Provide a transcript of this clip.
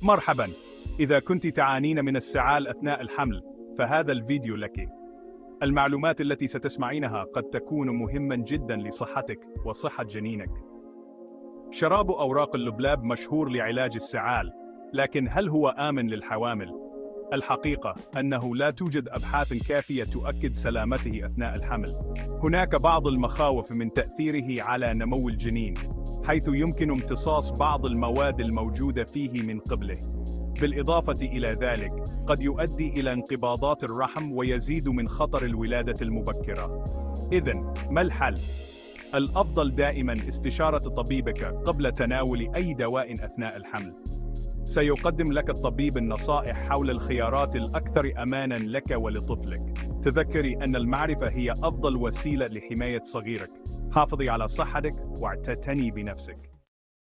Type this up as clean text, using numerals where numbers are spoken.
مرحباً. إذا كنت تعانين من السعال أثناء الحمل، فهذا الفيديو لك. المعلومات التي ستسمعينها قد تكون مهماً جداً لصحتك وصحة جنينك. شراب أوراق اللبلاب مشهور لعلاج السعال، لكن هل هو آمن للحوامل؟ الحقيقة أنه لا توجد أبحاث كافية تؤكد سلامته أثناء الحمل. هناك بعض المخاوف من تأثيره على نمو الجنين، حيث يمكن امتصاص بعض المواد الموجودة فيه من قبله. بالإضافة إلى ذلك، قد يؤدي إلى انقباضات الرحم ويزيد من خطر الولادة المبكرة. إذن، ما الحل؟ الأفضل دائماً استشارة طبيبك قبل تناول أي دواء أثناء الحمل. سيقدم لك الطبيب النصائح حول الخيارات الأكثر أماناً لك ولطفلك. تذكري أن المعرفة هي أفضل وسيلة لحماية صغيرك. حافظي على صحتك واعتني بنفسك.